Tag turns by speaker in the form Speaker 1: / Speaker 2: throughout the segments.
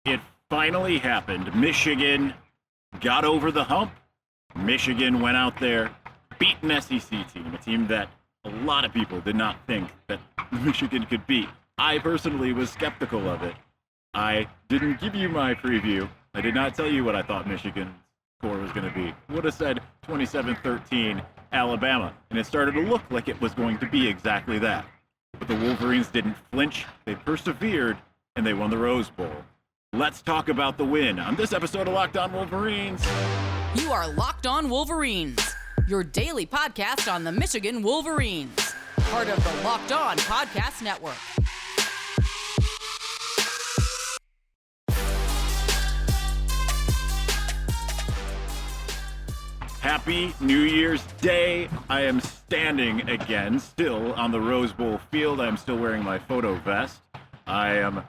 Speaker 1: It finally happened. Michigan got over the hump. Michigan went out there, beat an SEC team, a team that a lot of people did not think that Michigan could beat. I personally was skeptical of it. I didn't give you my preview. I did not tell you what I thought Michigan's score was going to be. Would have said 27-13 Alabama, and it started to look like it was going to be exactly that. But the Wolverines didn't flinch, they persevered, and they won the Rose Bowl. Let's talk about the win on this episode of Locked On Wolverines.
Speaker 2: You are Locked On Wolverines, your daily podcast on the Michigan Wolverines, part of the Locked On Podcast Network.
Speaker 1: Happy New Year's Day. I am standing again, still on the Rose Bowl field. I am still wearing my photo vest. I am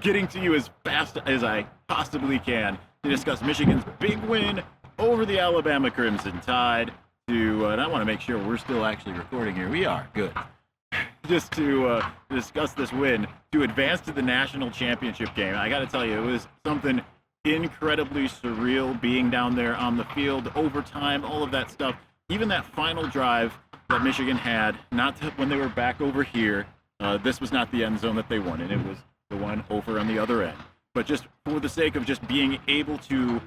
Speaker 1: getting to you as fast as I possibly can to discuss Michigan's big win over the Alabama Crimson Tide. And I want to make sure we're still actually recording here. We are. Good. Just to discuss this win, to advance to the national championship game. I got to tell you, it was something incredibly surreal being down there on the field, overtime, all of that stuff. Even that final drive that Michigan had, when they were back over here, this was not the end zone that they won, and it was the one over on the other end. But just for the sake of just being able to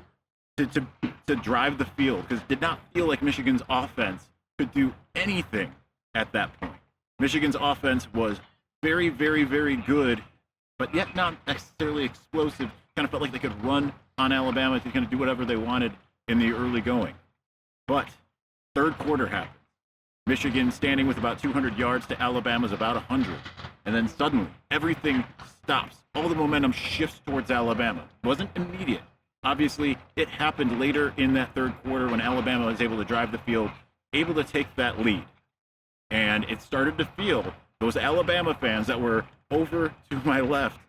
Speaker 1: drive the field, because it did not feel like Michigan's offense could do anything at that point. Michigan's offense was very, very, very good, but yet not necessarily explosive. Kind of felt like they could run on Alabama to kind of do whatever they wanted in the early going. But third quarter happened. Michigan standing with about 200 yards to Alabama's about 100. And then suddenly, everything stops. All the momentum shifts towards Alabama. It wasn't immediate. Obviously, it happened later in that third quarter when Alabama was able to drive the field, able to take that lead. And it started to feel, those Alabama fans that were over to my left,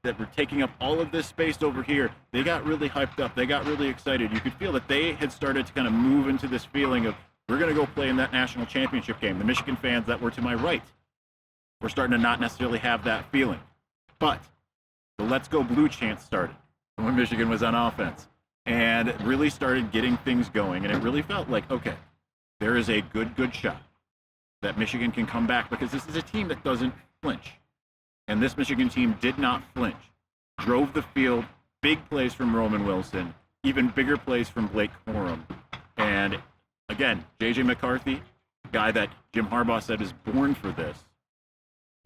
Speaker 1: that were taking up all of this space over here, they got really hyped up. They got really excited. You could feel that they had started to kind of move into this feeling of, we're going to go play in that national championship game. The Michigan fans that were to my right were starting to not necessarily have that feeling. But the Let's Go Blue chant started when Michigan was on offense and really started getting things going. And it really felt like, okay, there is a good shot that Michigan can come back, because this is a team that doesn't flinch. And this Michigan team did not flinch. Drove the field, big plays from Roman Wilson, even bigger plays from Blake Corum. And again, J.J. McCarthy, guy that Jim Harbaugh said is born for this,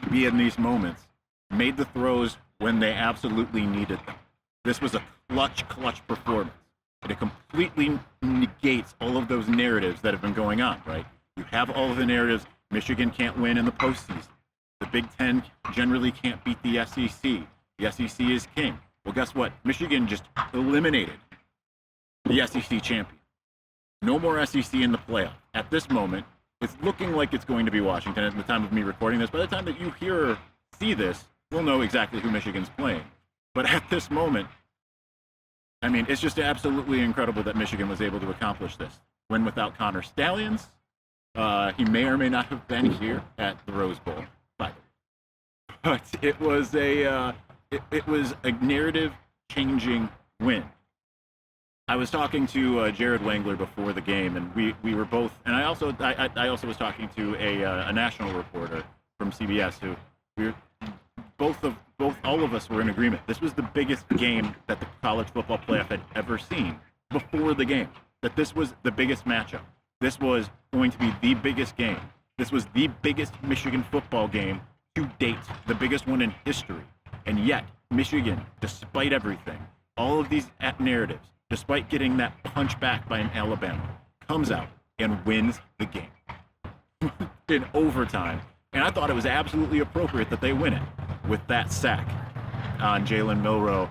Speaker 1: to be in these moments, made the throws when they absolutely needed them. This was a clutch performance. And it completely negates all of those narratives that have been going on, right? You have all of the narratives, Michigan can't win in the postseason. The Big Ten generally can't beat the SEC. The SEC is king. Well, guess what? Michigan just eliminated the SEC champion. No more SEC in the playoff. At this moment, it's looking like it's going to be Washington at the time of me recording this. By the time that you hear or see this, we'll know exactly who Michigan's playing. But at this moment, I mean, it's just absolutely incredible that Michigan was able to accomplish this. Win without Connor Stallions. He may or may not have been here at the Rose Bowl. But it was a narrative-changing win. I was talking to Jared Wangler before the game, and we were both. And I also was talking to a national reporter from CBS who all of us were in agreement. This was the biggest game that the college football playoff had ever seen before the game. That this was the biggest matchup. This was going to be the biggest game. This was the biggest Michigan football game to date, the biggest one in history. And yet, Michigan, despite everything, all of these narratives, despite getting that punch back by an Alabama, comes out and wins the game in overtime. And I thought it was absolutely appropriate that they win it with that sack on Jalen Milroe.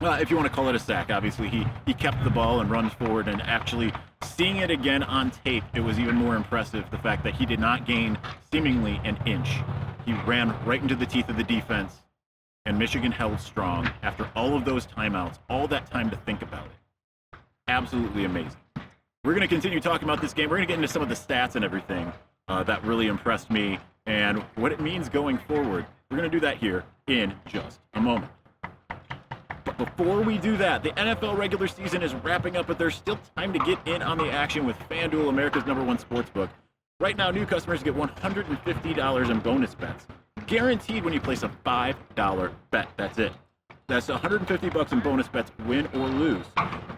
Speaker 1: If you want to call it a sack, obviously he kept the ball and runs forward, and actually seeing it again on tape, it was even more impressive, the fact that he did not gain seemingly an inch. He ran right into the teeth of the defense, and Michigan held strong after all of those timeouts, all that time to think about it. Absolutely amazing. We're going to continue talking about this game. We're going to get into some of the stats and everything that really impressed me and what it means going forward. We're going to do that here in just a moment. But before we do that, the NFL regular season is wrapping up, but there's still time to get in on the action with FanDuel, America's #1 sportsbook. Right now, new customers get $150 in bonus bets, guaranteed when you place a $5 bet. That's it. That's $150 in bonus bets, win or lose.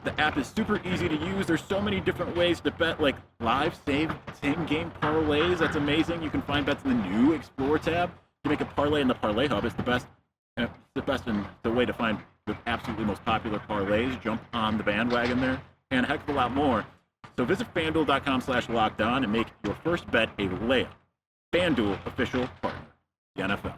Speaker 1: The app is super easy to use. There's so many different ways to bet, like live, same-game parlays. That's amazing. You can find bets in the new Explore tab. You make a parlay in the Parlay Hub. It's the best and the way to find the absolutely most popular parlays. Jump on the bandwagon there, and a heck of a lot more. So visit FanDuel.com/lockedon and make your first bet a layup. FanDuel, official partner, the NFL.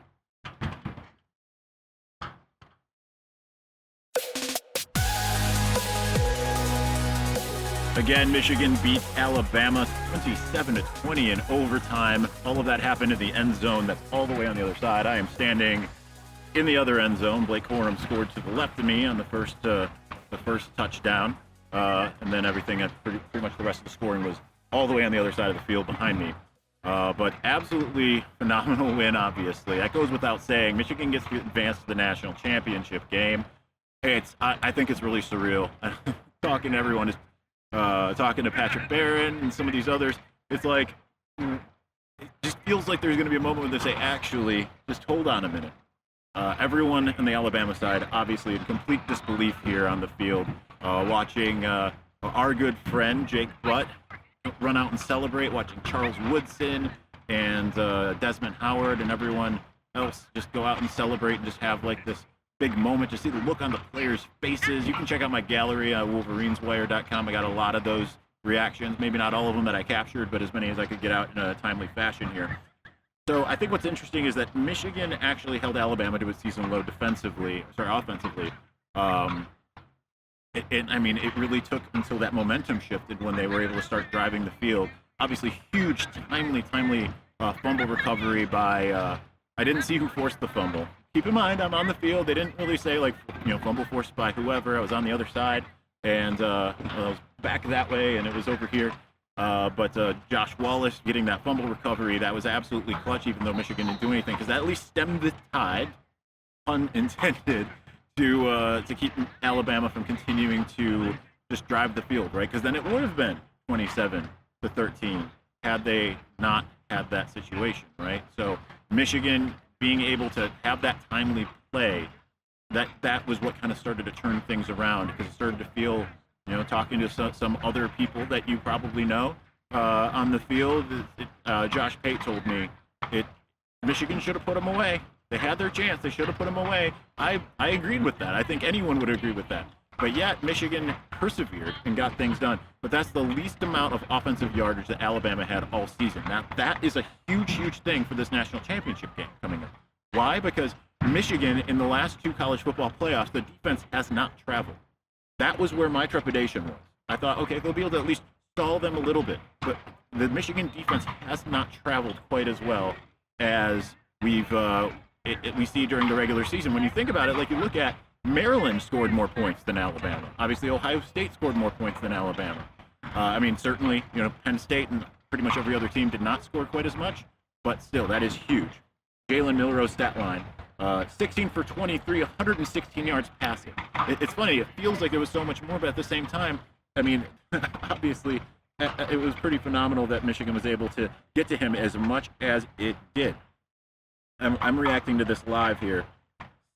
Speaker 1: Again, Michigan beat Alabama 27-20 in overtime. All of that happened in the end zone. That's all the way on the other side. I am standing in the other end zone. Blake Corum scored to the left of me on the first touchdown, and then everything, pretty much the rest of the scoring was all the way on the other side of the field behind me. But absolutely phenomenal win, obviously. That goes without saying. Michigan gets to advance to the national championship game. I think it's really surreal. Talking to everyone, talking to Patrick Barron and some of these others, it's like, it just feels like there's going to be a moment where they say, actually, just hold on a minute. Everyone on the Alabama side, obviously in complete disbelief here on the field, watching our good friend Jake Butt run out and celebrate, watching Charles Woodson and Desmond Howard and everyone else just go out and celebrate and just have like this big moment. Just see the look on the players' faces. You can check out my gallery at wolverineswire.com. I got a lot of those reactions, maybe not all of them that I captured, but as many as I could get out in a timely fashion here. So I think what's interesting is that Michigan actually held Alabama to a season low offensively. It really took until that momentum shifted when they were able to start driving the field. Obviously, huge, timely fumble recovery by, I didn't see who forced the fumble. Keep in mind, I'm on the field. They didn't really say, fumble forced by whoever. I was on the other side, and I was back that way, and it was over here. But Josh Wallace getting that fumble recovery, that was absolutely clutch, even though Michigan didn't do anything, because that at least stemmed the tide, pun intended, to keep Alabama from continuing to just drive the field, right? Because then it would have been 27-13 had they not had that situation, right? So Michigan being able to have that timely play, that was what kind of started to turn things around, because it started to feel, talking to some other people that you probably know on the field, Josh Pate told me Michigan should have put them away. They had their chance. They should have put them away. I agreed with that. I think anyone would agree with that. But yet, Michigan persevered and got things done. But that's the least amount of offensive yardage that Alabama had all season. Now, that is a huge, huge thing for this national championship game coming up. Why? Because Michigan, in the last two college football playoffs, the defense has not traveled. That was where my trepidation was. I thought, okay, they'll be able to at least stall them a little bit. But the Michigan defense has not traveled quite as well as we see during the regular season. When you think about it, like you look at Maryland scored more points than Alabama. Obviously, Ohio State scored more points than Alabama. Certainly, Penn State and pretty much every other team did not score quite as much, but still, that is huge. Jalen Milroe's stat line, 16 for 23, 116 yards passing. It's funny, it feels like there was so much more, but at the same time, obviously, it was pretty phenomenal that Michigan was able to get to him as much as it did. I'm reacting to this live here.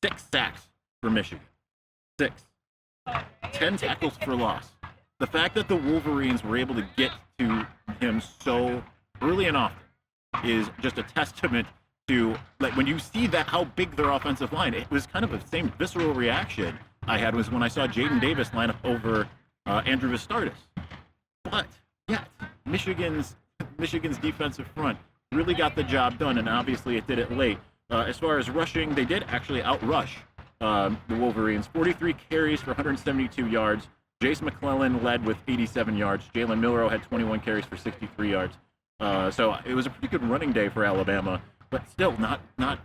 Speaker 1: 6 sacks for Michigan. 6. 10 tackles for loss. The fact that the Wolverines were able to get to him so early and often is just a testament to, like, when you see that, how big their offensive line, it was kind of the same visceral reaction I had was when I saw Jaden Davis line up over Andrew Vistardis. But yet, Michigan's defensive front really got the job done, and obviously it did it late. As far as rushing, they did actually outrush the Wolverines. 43 carries for 172 yards. Jace McClellan led with 87 yards. Jalen Milroe had 21 carries for 63 yards. So it was a pretty good running day for Alabama, but still not a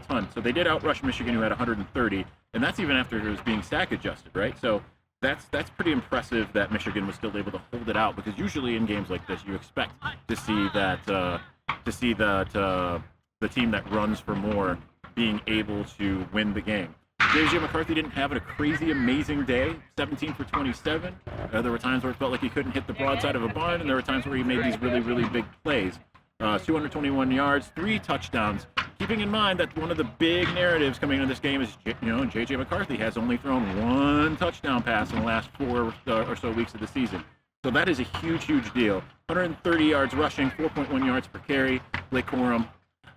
Speaker 1: ton. So they did outrush Michigan, who had 130, and that's even after it was being sack adjusted, right? So that's pretty impressive that Michigan was still able to hold it out, because usually in games like this, you expect to see that the team that runs for more being able to win the game. J.J. McCarthy didn't have a crazy, amazing day, 17 for 27. There were times where it felt like he couldn't hit the broadside of a barn, and there were times where he made these really, really big plays. 221 yards, 3 touchdowns. Keeping in mind that one of the big narratives coming into this game is, J.J. McCarthy has only thrown 1 touchdown pass in the last 4 or so weeks of the season. So that is a huge, huge deal. 130 yards rushing, 4.1 yards per carry. Blake Corum,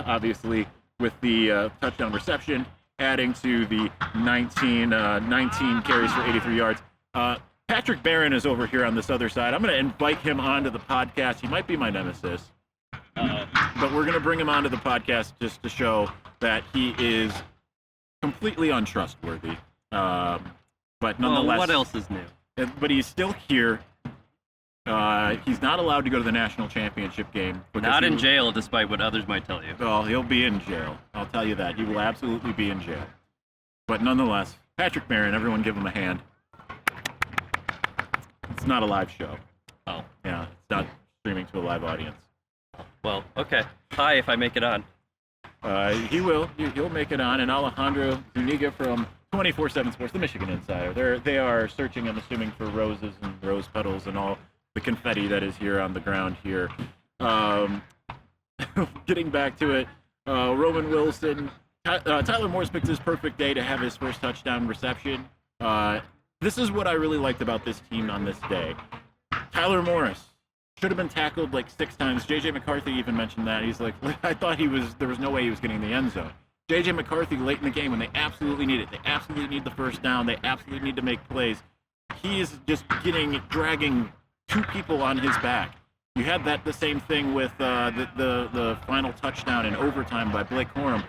Speaker 1: obviously, with the touchdown reception, adding to the 19 carries for 83 yards. Patrick Barron is over here on this other side. I'm going to invite him onto the podcast. He might be my nemesis. But we're going to bring him onto the podcast just to show that he is completely untrustworthy. But nonetheless,
Speaker 3: well, what else is new?
Speaker 1: But he's still here. He's not allowed to go to the national championship game.
Speaker 3: Not in jail, despite what others might tell you.
Speaker 1: Well, he'll be in jail. I'll tell you that. He will absolutely be in jail. But nonetheless, Patrick Barron, everyone give him a hand. It's not a live show.
Speaker 3: Oh.
Speaker 1: Yeah, it's not streaming to a live audience.
Speaker 3: Well, okay. Hi, if I make it on.
Speaker 1: He will. He'll make it on. And Alejandro Zuniga from 24/7 Sports, the Michigan Insider. They are searching, I'm assuming, for roses and rose petals and all the confetti that is here on the ground here. Getting back to it, Roman Wilson, Tyler Morris picked his perfect day to have his first touchdown reception. This is what I really liked about this team on this day. Tyler Morris should have been tackled like 6 times. J.J. McCarthy even mentioned that. He's like, I thought there was no way he was getting the end zone. J.J. McCarthy late in the game when they absolutely need it. They absolutely need the first down. They absolutely need to make plays. He is just dragging 2 people on his back. You had the same thing with the final touchdown in overtime by Blake Corum,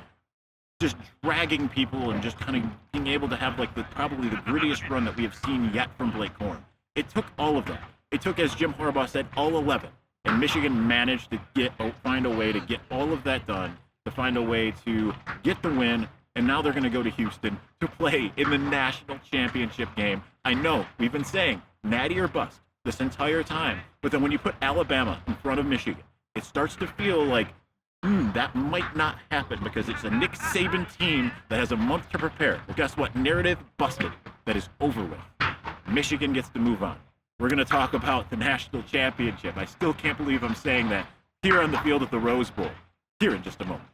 Speaker 1: just dragging people and just kind of being able to have like probably the grittiest run that we have seen yet from Blake Corum. It took all of that. It took, as Jim Harbaugh said, all 11, and Michigan managed to find a way to get all of that done, to find a way to get the win, and now they're going to go to Houston to play in the national championship game. I know we've been saying natty or bust this entire time, but then when you put Alabama in front of Michigan, it starts to feel like, that might not happen because it's a Nick Saban team that has a month to prepare. Well, guess what? Narrative busted. That is over with. Michigan gets to move on. We're going to talk about the national championship. I still can't believe I'm saying that here on the field at the Rose Bowl. Here in just a moment.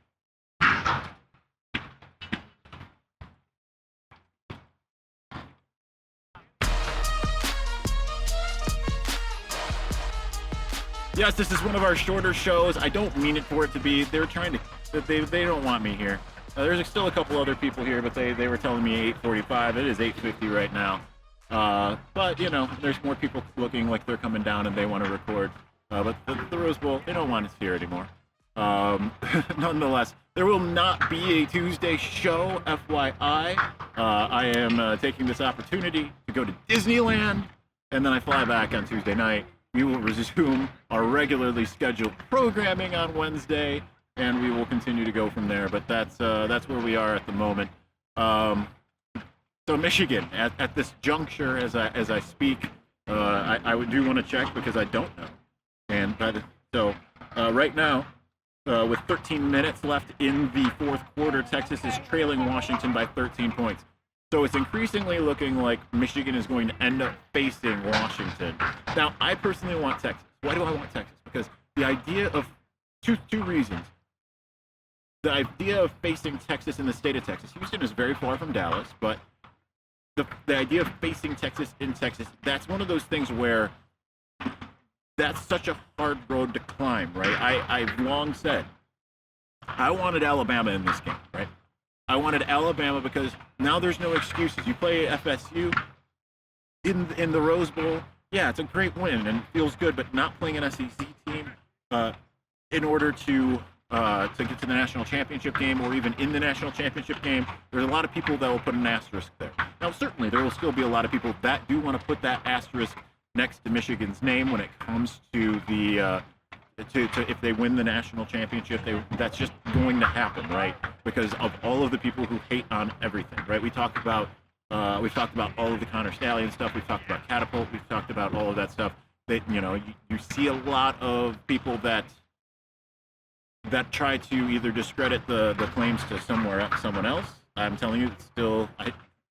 Speaker 1: Yes, this is one of our shorter shows. I don't mean it for it to be. They're trying to. They don't want me here. There's still a couple other people here, but they were telling me 8:45. It is 8:50 right now. But there's more people looking like they're coming down and they want to record. But the Rose Bowl, they don't want us here anymore. Nonetheless, there will not be a Tuesday show, FYI. I am taking this opportunity to go to Disneyland, and then I fly back on Tuesday night. We will resume our regularly scheduled programming on Wednesday, and we will continue to go from there. But that's where we are at the moment. So Michigan, at this juncture, as I speak, I do want to check because I don't know. And right now, with 13 minutes left in the fourth quarter, Texas is trailing Washington by 13 points. So it's increasingly looking like Michigan is going to end up facing Washington. Now, I personally want Texas. Why do I want Texas? Because the idea of two reasons. The idea of facing Texas in the state of Texas. Houston is very far from Dallas, but the idea of facing Texas in Texas, that's one of those things where that's such a hard road to climb, right? I've long said I wanted Alabama in this game, right? I wanted Alabama because now there's no excuses. You play FSU in the Rose Bowl, yeah, it's a great win and feels good, but not playing an SEC team in order to get to the national championship game or even in the national championship game, there's a lot of people that will put an asterisk there. Now, certainly there will still be a lot of people that do want to put that asterisk next to Michigan's name when it comes to the if they win the national championship. That's just going to happen, right? Because of all of the people who hate on everything, right? We've talked about all of the Connor Stallion stuff. We've talked about Catapult. We've talked about all of that stuff. That you see a lot of people that try to either discredit the claims to someone else. I'm telling you, it's still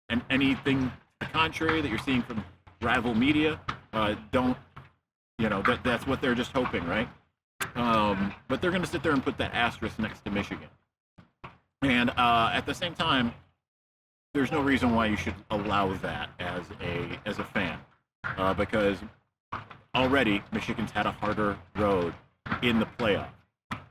Speaker 1: and anything to the contrary that you're seeing from rival media, don't, that's what they're just hoping, right? But they're going to sit there and put that asterisk next to Michigan. And at the same time, there's no reason why you should allow that as a fan, because already Michigan's had a harder road in the playoff.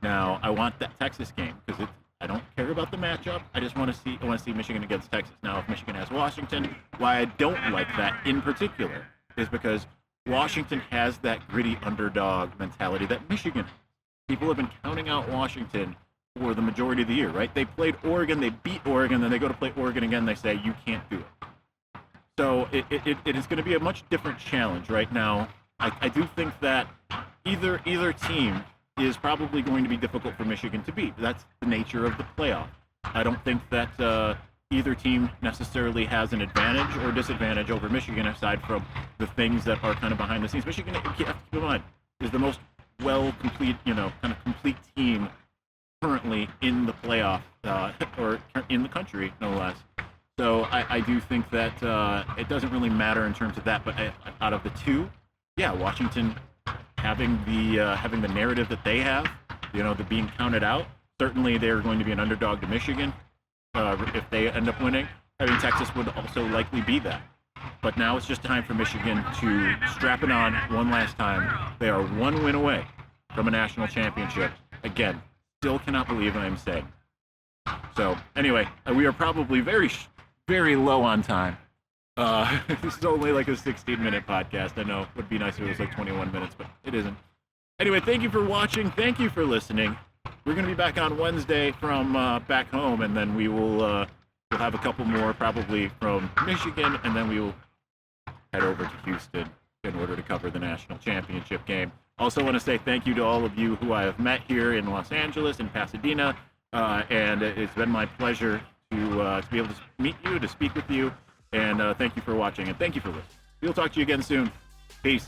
Speaker 1: Now, I want that Texas game because I don't care about the matchup. I just want to see Michigan against Texas. Now, if Michigan has Washington, why I don't like that in particular is because Washington has that gritty underdog mentality that Michigan. People have been counting out Washington for the majority of the year, right? They played Oregon, they beat Oregon, then they go to play Oregon again, they say, you can't do it. So it is going to be a much different challenge right now. I do think that either team is probably going to be difficult for Michigan to beat. That's the nature of the playoff. I don't think that either team necessarily has an advantage or disadvantage over Michigan aside from the things that are kind of behind the scenes. Michigan, you have to keep in mind, is the most complete team currently in the playoff, or in the country, no less. So I do think that it doesn't really matter in terms of that. But out of the two, yeah, Washington having the narrative that they have, the being counted out, certainly they're going to be an underdog to Michigan if they end up winning. I mean, Texas would also likely be that. But now it's just time for Michigan to strap it on one last time. They are one win away from a national championship. Again, still cannot believe I am saying. So anyway, we are probably very, very low on time. This is only like a 16-minute podcast. I know it would be nice if it was like 21 minutes, but it isn't. Anyway, thank you for watching. Thank you for listening. We're going to be back on Wednesday from back home, and then we'll have a couple more probably from Michigan, and then we will head over to Houston in order to cover the national championship game. Also want to say thank you to all of you who I have met here in Los Angeles and Pasadena, and it's been my pleasure to be able to meet you, to speak with you, and thank you for watching, and thank you for listening. We'll talk to you again soon. Peace.